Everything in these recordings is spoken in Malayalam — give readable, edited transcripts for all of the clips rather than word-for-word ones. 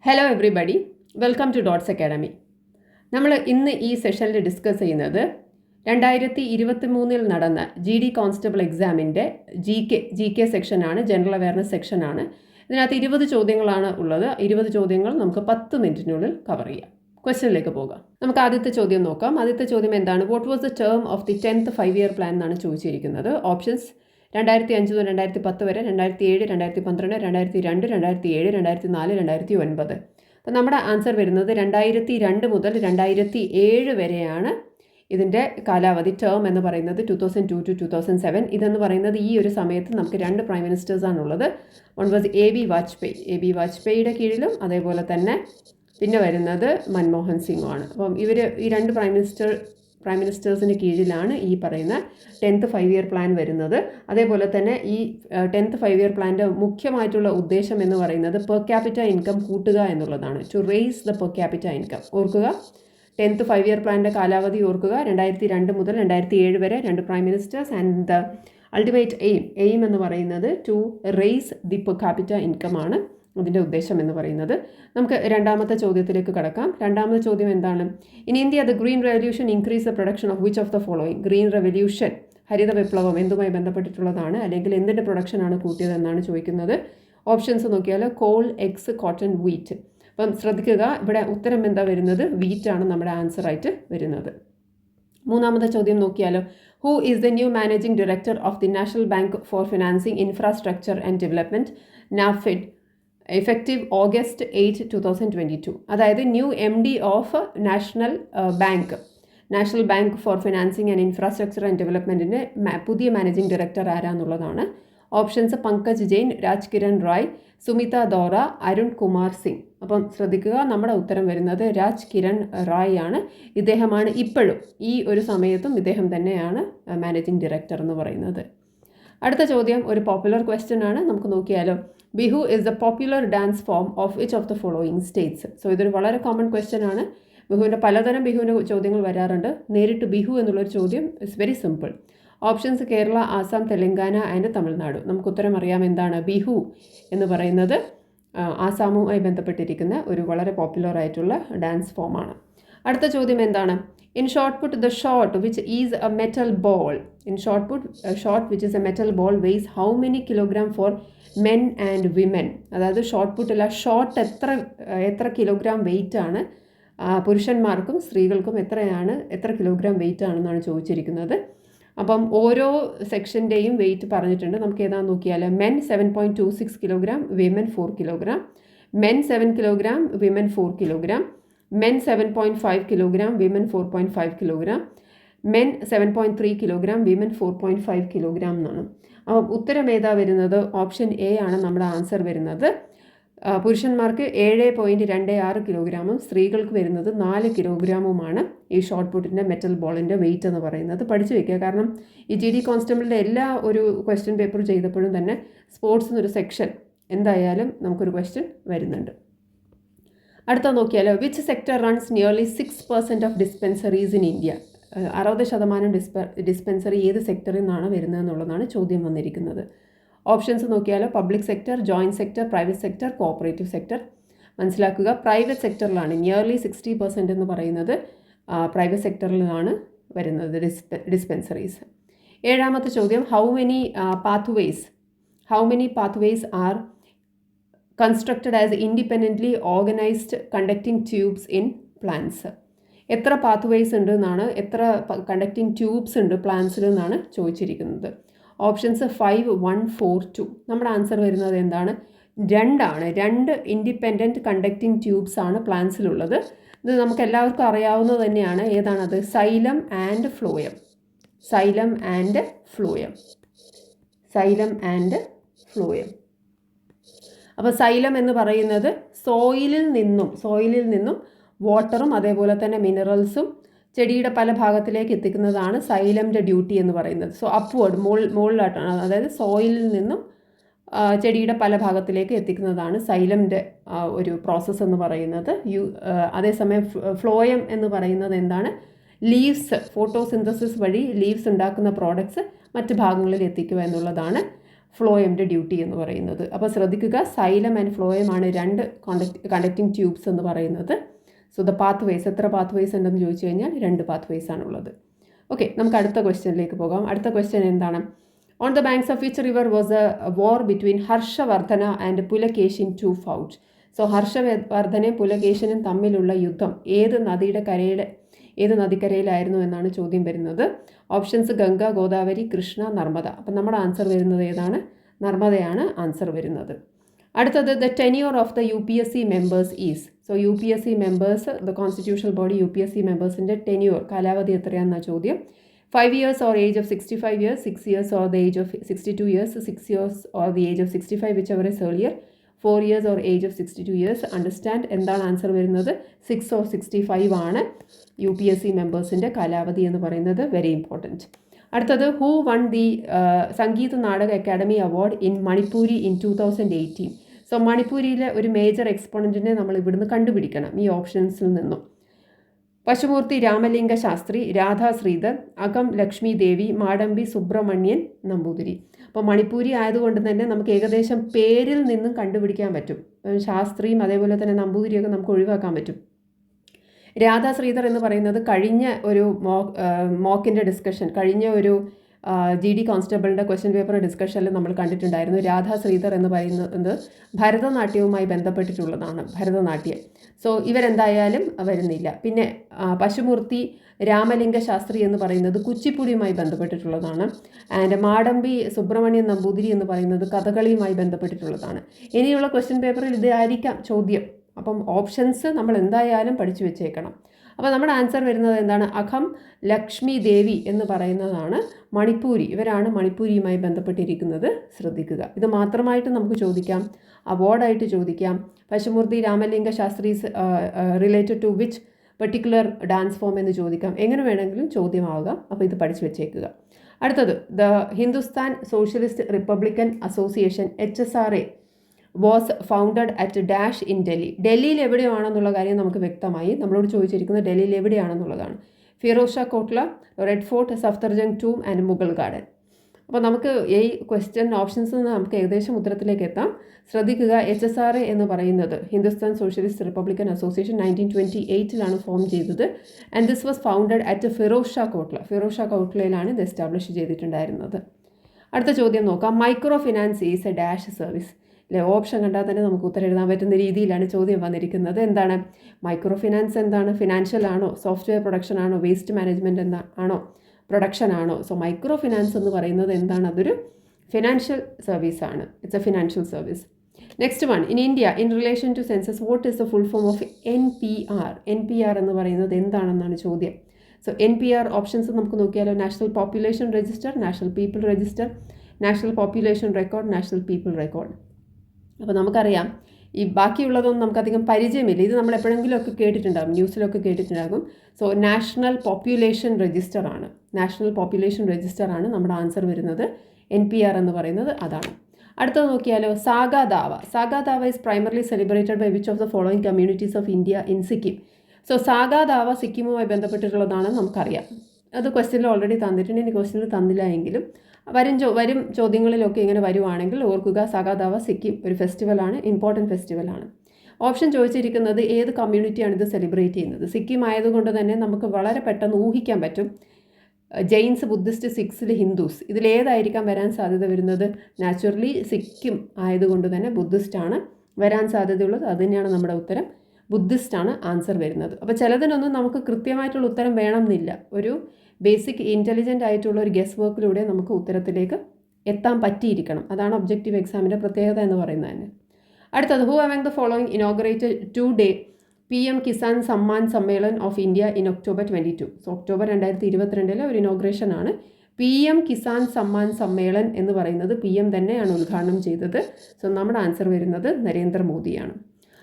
Hello everybody, welcome to Dots academy. നമ്മൾ ഇന്ന് ഈ സെഷനിൽ ഡിസ്കസ് ചെയ്യുന്നത് 2023 നടന്ന GD കോൺസ്റ്റബിൾ എക്സാമിൻ്റെ ജി കെ സെക്ഷനാണ്, ജനറൽ അവയർനെസ് സെക്ഷനാണ്. ഇതിനകത്ത് 20 ചോദ്യങ്ങളാണ് ഉള്ളത്. 20 ചോദ്യങ്ങൾ നമുക്ക് 10 മിനിറ്റിനുള്ളിൽ കവർ ചെയ്യാം. ക്വസ്റ്റ്യനിലേക്ക് പോകാം. നമുക്ക് ആദ്യത്തെ ചോദ്യം നോക്കാം. ആദ്യത്തെ ചോദ്യം എന്താണ്? What was the term of the 10th 5-year plan എന്നാണ് ചോദിച്ചിരിക്കുന്നത്. ഓപ്ഷൻസ് 2005 മുതൽ 2010 വരെ, 2007, 2012, 2002, 2007, 2004, 2009. അപ്പം നമ്മുടെ ആൻസർ വരുന്നത് 2002 മുതൽ 2007 വരെയാണ് ഇതിൻ്റെ കാലാവധി. ടേം എന്ന് പറയുന്നത് 2002 to 2007. ഇതെന്ന് പറയുന്നത് ഈ ഒരു സമയത്ത് നമുക്ക് 2 പ്രൈം മിനിസ്റ്റേഴ്സാണുള്ളത്. വൺ വാസ് എ ബി വാജ്പേയിയുടെ കീഴിലും അതേപോലെ തന്നെ പിന്നെ വരുന്നത് മൻമോഹൻ സിംഗുമാണ്. അപ്പം ഇവർ ഈ 2 പ്രൈം മിനിസ്റ്റേഴ്സിന് കീഴിലാണ് ഈ പറയുന്ന 10th 5-year പ്ലാൻ വരുന്നത്. അതേപോലെ തന്നെ ഈ 10th 5-year പ്ലാൻ്റെ മുഖ്യമായിട്ടുള്ള ഉദ്ദേശം എന്ന് പറയുന്നത് പെർ ക്യാപിറ്റ ഇൻകം കൂട്ടുക എന്നുള്ളതാണ്. To raise the per capita income. ഓർക്കുക, 10th 5-year പ്ലാൻ്റെ കാലാവധി ഓർക്കുക. 2002 മുതൽ 2007 വരെ 2 prime ministers. And the ultimate aim എന്ന് പറയുന്നത് to raise the per capita income ആണ് അതിൻ്റെ ഉദ്ദേശം എന്ന് പറയുന്നത്. നമുക്ക് രണ്ടാമത്തെ ചോദ്യത്തിലേക്ക് കടക്കാം. രണ്ടാമത്തെ ചോദ്യം എന്താണ്? In India the green revolution increase the production of which of the following. Green revolution, ഹരിത വിപ്ലവം എന്തുമായി ബന്ധപ്പെട്ടിട്ടുള്ളതാണ്, അല്ലെങ്കിൽ എന്തിൻ്റെ പ്രൊഡക്ഷനാണ് കൂട്ടിയതെന്നാണ് ചോദിക്കുന്നത്. ഓപ്ഷൻസ് നോക്കിയാൽ കോൾ, എഗ്സ്, കോട്ടൺ, വീറ്റ്. അപ്പം ശ്രദ്ധിക്കുക, ഇവിടെ ഉത്തരം എന്താ വരുന്നത്? വീറ്റാണ് നമ്മുടെ ആൻസറായിട്ട് വരുന്നത്. മൂന്നാമത്തെ ചോദ്യം നോക്കിയാലോ. Who is the new managing director of the national bank for financing infrastructure and development, NaBFID, effective August 8, 2022. അതായത് new MD of national bank for financing and infrastructure and ഡെവലപ്മെൻറ്റിൻ്റെ പുതിയ മാനേജിംഗ് ഡയറക്ടർ ആരാന്നുള്ളതാണ്. ഓപ്ഷൻസ് പങ്കജ് ജെയിൻ, രാജ് കിരൺ റായ്, സുമിത ദോറ, അരുൺ കുമാർ സിംഗ്. അപ്പം ശ്രദ്ധിക്കുക, നമ്മുടെ ഉത്തരം വരുന്നത് രാജ് കിരൺ റായ് ആണ്. ഇദ്ദേഹമാണ് ഇപ്പോഴും ഈ ഒരു സമയത്തും ഇദ്ദേഹം തന്നെയാണ് മാനേജിംഗ് ഡയറക്ടർ എന്ന് പറയുന്നത്. അടുത്ത ചോദ്യം ഒരു പോപ്പുലർ ക്വസ്റ്റ്യൻ ആണ്. നമുക്ക് നോക്കിയാലോ. Bihu is the popular dance form of which of the following States. So ഇതൊരു വളരെ കോമൺ ക്വസ്റ്റ്യൻ ആണ്. പലതരം ബിഹുവിൻ്റെ ചോദ്യങ്ങൾ വരാറുണ്ട്. നേരിട്ട് ബിഹു എന്നുള്ളൊരു ചോദ്യം is very simple. Options Kerala, Assam, Telangana and Tamil Nadu. നമുക്ക് ഉത്തരം അറിയാം എന്താണ്. ബിഹു എന്ന് പറയുന്നത് ആസാമുമായി ബന്ധപ്പെട്ടിരിക്കുന്ന ഒരു വളരെ പോപ്പുലർ ആയിട്ടുള്ള ഡാൻസ് ഫോമാണ്. അടുത്ത ചോദ്യം എന്താണ്? In shot put, the shot which is a metal ball. In shot put, a shot which is a metal ball weighs how many kilogram for men and women? അതായത് ഷോട്ട് പുട്ടില്ല, ഷോട്ട് എത്ര കിലോഗ്രാം വെയിറ്റ് ആണ് പുരുഷന്മാർക്കും സ്ത്രീകൾക്കും എത്ര കിലോഗ്രാം വെയിറ്റ് ആണെന്നാണ് ചോദിച്ചിരിക്കുന്നത്. അപ്പം ഓരോ സെക്ഷൻ്റെയും വെയിറ്റ് പറഞ്ഞിട്ടുണ്ട്. നമുക്ക് ഏതാണെന്ന് നോക്കിയാൽ men 7.26 kilogram, women 4 kilogram. Men 7 kilogram, women 4 kilogram. men 7.5 kilogram, women 4.5 kilogram. men 7.3 kilogram, women 4.5 kilogram എന്നാണ്. അപ്പോൾ ഉത്തരം ഏതാ വരുന്നത്? ഓപ്ഷൻ എ ആണ് നമ്മുടെ ആൻസർ വരുന്നത്. പുരുഷന്മാർക്ക് 7.26 കിലോഗ്രാമും സ്ത്രീകൾക്ക് വരുന്നത് 4 കിലോഗ്രാമുമാണ് ഈ ഷോട്ട് പുട്ടിൻ്റെ മെറ്റൽ ബോളിൻ്റെ വെയിറ്റ് എന്ന് പറയുന്നത്. പഠിച്ചു വയ്ക്കുക, കാരണം ഈ GD കോൺസ്റ്റബിളിൻ്റെ എല്ലാ ഒരു ക്വസ്റ്റ്യൻ പേപ്പർ ചെയ്തപ്പോഴും തന്നെ സ്പോർട്സിനൊരു സെക്ഷൻ എന്തായാലും നമുക്കൊരു ക്വസ്റ്റ്യൻ വരുന്നുണ്ട്. അടുത്ത നോക്കിയാലോ. Which sector runs nearly 6% of dispensaries in India. 60% dispensary ഏത് സെക്ടറിൽ നിന്നാണ് വരുന്നതെന്നുള്ളതാണ് ചോദ്യം വന്നിരിക്കുന്നത്. ഓപ്ഷൻസ് നോക്കിയാലോ. Public sector, joint sector, private sector, cooperative sector. മനസ്സിലാക്കുക, പ്രൈവറ്റ് സെക്ടറിലാണ് നിയർലി 60% എന്ന് പറയുന്നത് പ്രൈവറ്റ് സെക്ടറിൽ നിന്നാണ് വരുന്നത് ഡിസ്പെൻസറീസ്. ഏഴാമത്തെ ചോദ്യം. How many pathways are constructed as independently organized conducting tubes in plants. എത്ര പാത്വേസ് ഉണ്ട് എന്നാണ്, എത്ര കണ്ടക്റ്റിംഗ് ട്യൂബ്സ് ഉണ്ട് പ്ലാന്റ്സിൽ എന്നാണ് ചോദിച്ചിരിക്കുന്നത്. ഓപ്ഷൻസ് 5, 1, 4, 2. നമ്മുടെ ആൻസർ വരുന്നത് എന്താണ്? 2 ആണ്. 2 ഇൻഡിപെൻഡൻറ്റ് കണ്ടക്റ്റിംഗ് ട്യൂബ്സ് ആണ് പ്ലാന്റ്സിലുള്ളത്. ഇത് നമുക്ക് എല്ലാവർക്കും അറിയാവുന്നത് തന്നെയാണ്. ഏതാണത്? Xylem and phloem. അപ്പോൾ സൈലം എന്ന് പറയുന്നത് സോയിലിൽ നിന്നും വാട്ടറും അതേപോലെ തന്നെ മിനറൽസും ചെടിയുടെ പല ഭാഗത്തിലേക്ക് എത്തിക്കുന്നതാണ് സൈലമിൻ്റെ ഡ്യൂട്ടി എന്ന് പറയുന്നത്. സോ അപ്വേർഡ്, മുകളിലായിട്ടാണ്, അതായത് സോയിലിൽ നിന്നും ചെടിയുടെ പല ഭാഗത്തിലേക്ക് എത്തിക്കുന്നതാണ് സൈലമിൻ്റെ ഒരു പ്രോസസ്സ് എന്ന് പറയുന്നത്. അതേസമയം ഫ്ലോയം എന്ന് പറയുന്നത് എന്താണ്? ലീവ്സ്, ഫോട്ടോസിന്തസിസ് വഴി ലീവ്സ് ഉണ്ടാക്കുന്ന പ്രോഡക്ട്സ് മറ്റ് ഭാഗങ്ങളിൽ എത്തിക്കുക എന്നുള്ളതാണ് ഫ്ലോയമിൻ്റെ ഡ്യൂട്ടി എന്ന് പറയുന്നത്. അപ്പോൾ ശ്രദ്ധിക്കുക, സൈലം ആൻഡ് ഫ്ലോയമാണ് രണ്ട് കണ്ടക്റ്റിംഗ് ട്യൂബ്സ് എന്ന് പറയുന്നത്. സോ ദ പാത്ത് വേസ്, എത്ര പാത്ത് വേസ് ഉണ്ടെന്ന് ചോദിച്ചു കഴിഞ്ഞാൽ 2 പാത്ത് വേസ് ആണുള്ളത്. ഓക്കെ, നമുക്ക് അടുത്ത ക്വസ്റ്റ്യനിലേക്ക് പോകാം. അടുത്ത ക്വസ്റ്റ്യൻ എന്താണ്? On the banks of which river was a war between Harshavardhana and Pulakeshin two fought. So ഹർഷവർദ്ധനയും പുലകേശിനും തമ്മിലുള്ള യുദ്ധം ഏത് നദിക്കരയിലായിരുന്നു എന്നാണ് ചോദ്യം വരുന്നത്. ഓപ്ഷൻസ് ഗംഗ, ഗോദാവരി, കൃഷ്ണ, നർമ്മദ. അപ്പം നമ്മുടെ ആൻസർ വരുന്നത് ഏതാണ്? നർമ്മദയാണ് ആൻസർ വരുന്നത്. അടുത്തത് the tenure of the UPSC members is. So UPSC members, the constitutional body UPSC മെമ്പേഴ്സിൻ്റെ ടെന്യൂർ, കാലാവധി എത്രയാണെന്നാണ് ചോദ്യം. 5 years or age of 65 years, 6 years or the age of 62 years, 6 years or the age of 65, whichever is earlier, 4 years or age of 62 years. Understand, എന്താണ് ആൻസർ വരുന്നത്? 6 or 65 ആണ് UPSC മെമ്പേഴ്സിൻ്റെ കാലാവധി എന്ന് പറയുന്നത്. Very important. അടുത്തത് who won the Sangeet Natak academy award in Manipuri in 2018. So മണിപ്പൂരിയിലെ ഒരു മേജർ എക്സ്പോണൻറ്റിനെ നമ്മൾ ഇവിടുന്ന് കണ്ടുപിടിക്കണം ഈ ഓപ്ഷൻസിൽ നിന്നും. പശുമൂർത്തി രാമലിംഗ ശാസ്ത്രി, രാധാ ശ്രീധർ, അകം ലക്ഷ്മി ദേവി, മാടമ്പി സുബ്രഹ്മണ്യൻ നമ്പൂതിരി. അപ്പോൾ മണിപ്പൂരി ആയതുകൊണ്ട് തന്നെ നമുക്ക് ഏകദേശം പേരിൽ നിന്നും കണ്ടുപിടിക്കാൻ പറ്റും. ശാസ്ത്രിയും അതേപോലെ തന്നെ നമ്പൂതിരിയൊക്കെ നമുക്ക് ഒഴിവാക്കാൻ പറ്റും. രാധാ ശ്രീധർ എന്ന് പറയുന്നത് കഴിഞ്ഞ ഒരു മോക്കിൻ്റെ ഡിസ്കഷൻ, കഴിഞ്ഞ ഒരു GD കോൺസ്റ്റബിളിൻ്റെ ക്വസ്റ്റ്യൻ പേപ്പർ ഡിസ്കഷനിൽ നമ്മൾ കണ്ടിട്ടുണ്ടായിരുന്നു. രാധാ ശ്രീധർ എന്ന് പറയുന്നത് ഭരതനാട്യവുമായി ബന്ധപ്പെട്ടിട്ടുള്ളതാണ്, ഭരതനാട്യം. സോ ഇവരെന്തായാലും വരുന്നില്ല. പിന്നെ പശുമൂർത്തി രാമലിംഗ ശാസ്ത്രി എന്ന് പറയുന്നത് കുച്ചിപ്പുടിയുമായി ബന്ധപ്പെട്ടിട്ടുള്ളതാണ്. ആൻഡ് മാടമ്പി സുബ്രഹ്മണ്യൻ നമ്പൂതിരി എന്ന് പറയുന്നത് കഥകളിയുമായി ബന്ധപ്പെട്ടിട്ടുള്ളതാണ്. ഇനിയുള്ള ക്വസ്റ്റ്യൻ പേപ്പറിൽ ഇതായിരിക്കാം ചോദ്യം. അപ്പം ഓപ്ഷൻസ് നമ്മൾ എന്തായാലും പഠിച്ചു വെച്ചേക്കണം. അപ്പോൾ നമ്മുടെ ആൻസർ വരുന്നത് എന്താണ്? അഖം ലക്ഷ്മി ദേവി എന്ന് പറയുന്നതാണ് മണിപ്പൂരി. ഇവരാണ് മണിപ്പൂരിയുമായി ബന്ധപ്പെട്ടിരിക്കുന്നത്. ശ്രദ്ധിക്കുക, ഇത് മാത്രമായിട്ട് നമുക്ക് ചോദിക്കാം, അവാർഡായിട്ട് ചോദിക്കാം. Pasumarthy Ramalinga Shastris related to which particular dance form എന്ന് ചോദിക്കാം. എങ്ങനെ വേണമെങ്കിലും ചോദ്യമാകാം. അപ്പോൾ ഇത് പഠിച്ചു വെച്ചേക്കുക. അടുത്തത് the Hindustan socialist republican association HSRA was founded at dash in Delhi. ഡൽഹിയിൽ എവിടെയാണെന്നുള്ള കാര്യം നമുക്ക് വ്യക്തമായി. നമ്മളോട് ചോദിച്ചിരിക്കുന്നത് ഡൽഹിയിൽ എവിടെയാണെന്നുള്ളതാണ്. Firoz Shah Kotla, red fort, Safdarjung tomb and Mughal garden. അപ്പോൾ നമുക്ക് ഈ ക്വസ്റ്റ്യൻ ഓപ്ഷൻസിൽ നിന്ന് നമുക്ക് ഏകദേശം ഉത്തരത്തിലേക്ക് എത്താം. ശ്രദ്ധിക്കുക, HSRA എന്ന് പറയുന്നത് Hindustan socialist republican association 1928 form ചെയ്തത്. And this was founded at Firoz Shah Kotla. Firoz Shah കോട്ട്ലയിലാണ് ഇത് എസ്റ്റാബ്ലിഷ് ചെയ്തിട്ടുണ്ടായിരുന്നത്. അടുത്ത ചോദ്യം നോക്കാം. Micro finance is a dash service. അല്ലെ, ഓപ്ഷൻ കണ്ടാൽ തന്നെ നമുക്ക് ഉത്തരം എഴുതാൻ പറ്റുന്ന രീതിയിലാണ് ചോദ്യം വന്നിരിക്കുന്നത്. എന്താണ് മൈക്രോ ഫിനാൻസ്? എന്താണ്? ഫിനാൻഷ്യൽ ആണോ, സോഫ്റ്റ്വെയർ പ്രൊഡക്ഷൻ ആണോ, വേസ്റ്റ് മാനേജ്മെൻറ്റ് ആണോ, പ്രൊഡക്ഷൻ ആണോ? സോ മൈക്രോ ഫിനാൻസ് എന്ന് പറയുന്നത് എന്താണ്? അതൊരു ഫിനാൻഷ്യൽ സർവീസ് ആണ്. It's a financial service. Next one, in India in relation to census what is the full form of NPR? NPR എന്ന് പറയുന്നത് എന്താണെന്നാണ് ചോദ്യം. സോ NPR ഓപ്ഷൻസ് നമുക്ക് നോക്കിയാലോ. National population register, national people register, national population record, national people record. അപ്പോൾ നമുക്കറിയാം ഈ ബാക്കിയുള്ളതൊന്നും നമുക്കധികം പരിചയമില്ല. ഇത് നമ്മൾ എപ്പോഴെങ്കിലുമൊക്കെ കേട്ടിട്ടുണ്ടാകും, ന്യൂസിലൊക്കെ കേട്ടിട്ടുണ്ടാകും. സോ നാഷണൽ പോപ്പുലേഷൻ രജിസ്റ്റർ ആണ്. നാഷണൽ പോപ്പുലേഷൻ രജിസ്റ്റർ ആണ് നമ്മുടെ ആൻസർ വരുന്നത്. NPR എന്ന് പറയുന്നത് അതാണ്. അടുത്തത് നോക്കിയാലോ. Saga Dawa. Saga Dawa is primarily celebrated by which of the following communities of India in Sikkim. So Saga Dawa സിക്കിമുമായി ബന്ധപ്പെട്ടിട്ടുള്ളതാണെന്ന് നമുക്കറിയാം. അത് ക്വസ്റ്റ്യനിൽ ഓൾറെഡി തന്നിട്ടുണ്ട്. ഇനി ക്വസ്റ്റ്യനിൽ തന്നില്ല എങ്കിലും വരും ചോദ്യങ്ങളിലൊക്കെ ഇങ്ങനെ വരുവാണെങ്കിൽ ഓർക്കുക, സാഗാ ദാവ സിക്കിം ഒരു ഫെസ്റ്റിവലാണ്, ഇമ്പോർട്ടൻറ്റ് ഫെസ്റ്റിവലാണ്. ഓപ്ഷൻ ചോദിച്ചിരിക്കുന്നത് ഏത് കമ്മ്യൂണിറ്റിയാണ് ഇത് സെലിബ്രേറ്റ് ചെയ്യുന്നത്. സിക്കിം ആയതുകൊണ്ട് തന്നെ നമുക്ക് വളരെ പെട്ടെന്ന് ഊഹിക്കാൻ പറ്റും. ജെയിൻസ്, ബുദ്ധിസ്റ്റ്, സിഖ്സിൽ ഹിന്ദുസ്, ഇതിലേതായിരിക്കാം വരാൻ സാധ്യത വരുന്നത്? നാച്ചുറലി സിക്കിം ആയതുകൊണ്ട് തന്നെ ബുദ്ധിസ്റ്റാണ് വരാൻ സാധ്യതയുള്ളത്. അത് തന്നെയാണ് നമ്മുടെ ഉത്തരം. ബുദ്ധിസ്റ്റാണ് ആൻസർ വരുന്നത്. അപ്പോൾ ചിലതിനൊന്നും നമുക്ക് കൃത്യമായിട്ടുള്ള ഉത്തരം വേണമെന്നില്ല. ഒരു ബേസിക് ഇൻ്റലിജൻ്റ് ആയിട്ടുള്ള ഒരു ഗസ് വർക്കിലൂടെ നമുക്ക് ഉത്തരത്തിലേക്ക് എത്താൻ പറ്റിയിരിക്കണം. അതാണ് ഒബ്ജക്റ്റീവ് എക്സാമിൻ്റെ പ്രത്യേകത എന്ന് പറയുന്നത് തന്നെ. അടുത്തത്, who among the following inaugurated 2-day PM Kisan Samman Sammelan of India in October 22. So October 2022 ഒരു ഇനോഗ്രേഷൻ ആണ്. PM കിസാൻ സമ്മാൻ സമ്മേളൻ എന്ന് പറയുന്നത് PM തന്നെയാണ് ഉദ്ഘാടനം ചെയ്തത്. സോ നമ്മുടെ ആൻസർ വരുന്നത് നരേന്ദ്രമോദിയാണ്.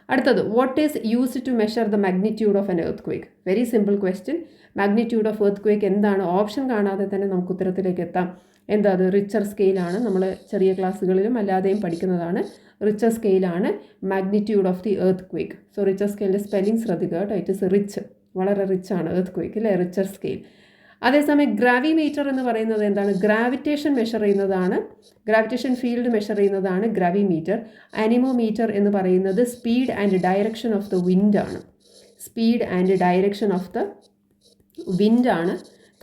അടുത്തത്, what is used to measure the magnitude of an earthquake? Very simple question. Magnitude of earthquake എന്താണ്? ഓപ്ഷൻ കാണാതെ തന്നെ നമുക്ക് ഉത്തരത്തിലേക്ക് എത്താം. എന്താ അത്? റിച്ചർ സ്കെയിലാണ്. നമ്മൾ ചെറിയ ക്ലാസ്സുകളിലും അല്ലാതെയും പഠിക്കുന്നതാണ്. റിച്ചർ സ്കെയിലാണ് magnitude of the earthquake. So Richter സ്കെയിലിൻ്റെ സ്പെല്ലിംഗ് ശ്രദ്ധിക്കുക കേട്ടോ. ഇറ്റ് ഇസ് റിച്ച്, വളരെ റിച്ച് ആണ് എർത്ത് ക്വേക്ക് അല്ലേ, റിച്ചർ സ്കെയിൽ. അതേസമയം ഗ്രാവിമീറ്റർ എന്ന് പറയുന്നത് എന്താണ്? ഗ്രാവിറ്റേഷൻ മെഷർ ചെയ്യുന്നതാണ്, ഗ്രാവിറ്റേഷൻ ഫീൽഡ് മെഷർ ചെയ്യുന്നതാണ് ഗ്രാവിമീറ്റർ. അനിമോമീറ്റർ എന്ന് പറയുന്നത് speed and direction of the wind ആണ്. Speed and direction of the wind ആണ്.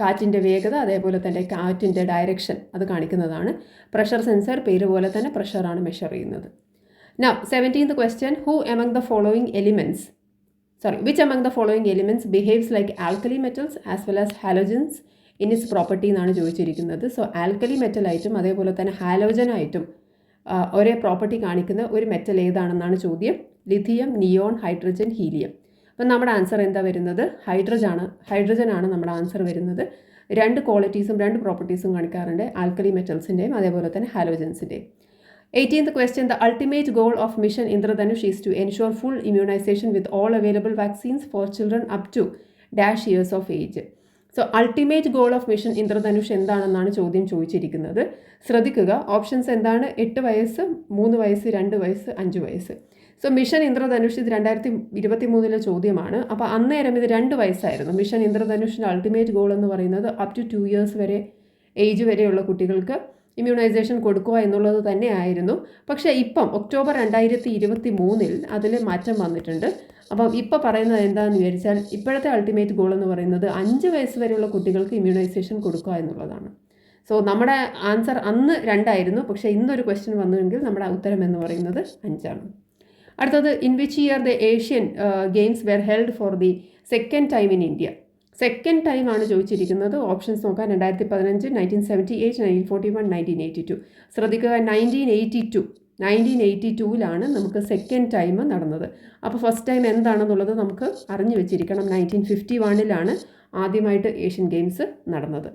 കാറ്റിൻ്റെ വേഗത അതേപോലെ തന്നെ കാറ്റിൻ്റെ ഡയറക്ഷൻ അത് കാണിക്കുന്നതാണ്. പ്രഷർ സെൻസർ പേര് പോലെ തന്നെ പ്രഷറാണ് മെഷർ ചെയ്യുന്നത്. Now 17th question, which among the following elements behaves like alkali metals as well as halogens in its property എന്നാണ് ചോദിച്ചിരിക്കുന്നത്. സോ ആൽക്കലി മെറ്റലായിട്ടും അതേപോലെ തന്നെ ഹാലോജനായിട്ടും ഒരേ പ്രോപ്പർട്ടി കാണിക്കുന്ന ഒരു മെറ്റൽ ഏതാണെന്നാണ് ചോദ്യം. Lithium, neon, hydrogen, helium. അപ്പം നമ്മുടെ ആൻസർ എന്താ വരുന്നത്? ഹൈഡ്രജനാണ് നമ്മുടെ ആൻസർ വരുന്നത്. രണ്ട് ക്വാളിറ്റീസും രണ്ട് പ്രോപ്പർട്ടീസും കാണിക്കാറുണ്ട്, ആൽക്കലി മെറ്റൽസിൻ്റെയും അതേപോലെ തന്നെ ഹാലോജൻസിൻ്റെയും. 18th question, the ultimate goal of Mission Indradhanush is to ensure full immunization with all available vaccines for children up to dash years of age. So ultimate goal of mission Indradhanush എന്താണെന്നാണ് ചോദ്യം ചോദിച്ചിരിക്കുന്നത്. ശ്രദ്ധിക്കുക, ഓപ്ഷൻസ് എന്താണ്? 8 വയസ്സ്, 3 വയസ്സ്, 2 വയസ്സ്, 5 വയസ്സ്. സോ മിഷൻ ഇന്ദ്രധനുഷ് ഇത് 2023 ചോദ്യമാണ്. അപ്പോൾ അന്നേരം ഇത് 2 വയസ്സായിരുന്നു. മിഷൻ ഇന്ദ്രധനുഷിൻ്റെ അൾട്ടിമേറ്റ് ഗോൾ എന്ന് പറയുന്നത് അപ് ടു 2 ഇയേഴ്സ് വരെ ഏജ് വരെയുള്ള കുട്ടികൾക്ക് ഇമ്മ്യൂണൈസേഷൻ കൊടുക്കുക എന്നുള്ളത് തന്നെയായിരുന്നു. പക്ഷേ ഇപ്പം ഒക്ടോബർ 2023 അതിൽ മാറ്റം വന്നിട്ടുണ്ട്. അപ്പം ഇപ്പോൾ പറയുന്നത് എന്താണെന്ന് വിചാരിച്ചാൽ ഇപ്പോഴത്തെ അൾട്ടിമേറ്റ് ഗോൾ എന്ന് പറയുന്നത് 5 വയസ്സ് വരെയുള്ള കുട്ടികൾക്ക് ഇമ്മ്യൂണൈസേഷൻ കൊടുക്കുക എന്നുള്ളതാണ്. സോ നമ്മുടെ ആൻസർ അന്ന് 2 ആയിരുന്നു, പക്ഷേ ഇന്നൊരു ക്വസ്റ്റ്യൻ വന്നുവെങ്കിൽ നമ്മുടെ ഉത്തരം എന്ന് പറയുന്നത് 5 ആണ്. അടുത്തത്, in which year the Asian Games were held for the second time in India? Second time ആണ് ചോദിച്ചിരിക്കുന്നത്. ഓപ്ഷൻസ് നോക്കാം. 2015, 1978, 1941, 1982. ശ്രദ്ധിക്കുക, 1982 നമുക്ക് സെക്കൻഡ് ടൈം നടന്നത്. അപ്പോൾ ഫസ്റ്റ് ടൈം എന്താണെന്നുള്ളത് നമുക്ക് അറിഞ്ഞു വെച്ചിരിക്കണം. 1951 ആദ്യമായിട്ട് ഏഷ്യൻ ഗെയിംസ് നടന്നത്.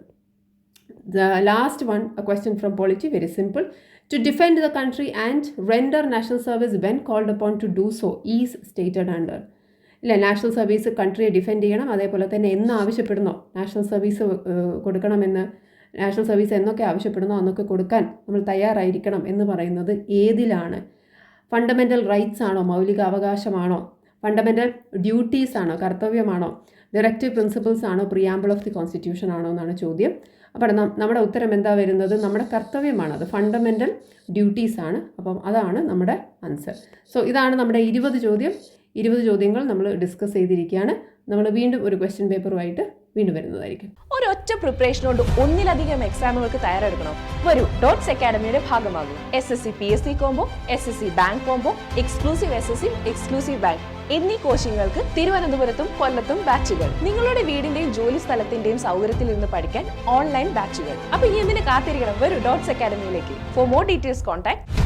The last one, a question from Polity, very simple. To defend the country and render national service when called upon to do so is stated under. ഇല്ല, നാഷണൽ സർവീസ് കൺട്രിയെ ഡിഫെൻഡ് ചെയ്യണം, അതേപോലെ തന്നെ എന്ന് ആവശ്യപ്പെടുന്നോ നാഷണൽ സർവീസ് കൊടുക്കണമെന്ന്, നാഷണൽ സർവീസ് എന്നൊക്കെ ആവശ്യപ്പെടുന്നോ അന്നൊക്കെ കൊടുക്കാൻ നമ്മൾ തയ്യാറായിരിക്കണം എന്ന് പറയുന്നത് ഏതിലാണ്? ഫണ്ടമെൻ്റൽ റൈറ്റ്സ് ആണോ? മൗലിക അവകാശമാണോ? ഫണ്ടമെൻ്റൽ ഡ്യൂട്ടീസ് ആണോ? കർത്തവ്യമാണോ? ഡയറക്റ്റീവ് പ്രിൻസിപ്പിൾസ് ആണോ? പ്രിയാമ്പിൾ ഓഫ് ദി കോൺസ്റ്റിറ്റ്യൂഷൻ ആണോ എന്നാണ് ചോദ്യം. അപ്പോൾ നമ്മുടെ ഉത്തരം എന്താ വരുന്നത്? നമ്മുടെ കർത്തവ്യമാണ്, അത് ഫണ്ടമെൻ്റൽ ഡ്യൂട്ടീസ് ആണ്. അപ്പം അതാണ് നമ്മുടെ ആൻസർ. സോ ഇതാണ് നമ്മുടെ 20 ചോദ്യങ്ങൾ നമ്മൾ ഡിസ്കസ് ചെയ്തിരിക്കുകയാണ്. നമ്മൾ വീണ്ടും ഒരു ക്വസ്റ്റ്യൻ പേപ്പറുമായിട്ട് വീണ്ടും വരുന്നതായിരിക്കും. ഒരൊറ്റ പ്രിപ്പറേഷൻ കൊണ്ട് ഒന്നിലധികം എക്സാമുകൾക്ക് തയ്യാറെടുക്കണം. വരൂ, ഡോട്ട്സ് അക്കാഡമിയുടെ ഭാഗമാകും. SSC PSC combo, SSC bank combo, exclusive SSC, exclusive bank എന്നീ കോച്ചിങ്ങുകൾക്ക് തിരുവനന്തപുരത്തും കൊല്ലത്തും ബാച്ചുകൾ. നിങ്ങളുടെ വീടിന്റെയും ജോലി സ്ഥലത്തിന്റെയും സൗകര്യത്തിൽ ഇരുന്ന് പഠിക്കാൻ ഓൺലൈൻ ബാച്ചുകൾ. അപ്പൊ ഈ എന്തിനു കാത്തിരിക്കണം? വരൂ ഡോട്ട്സ് അക്കാഡമിയിലേക്ക്. For more details contact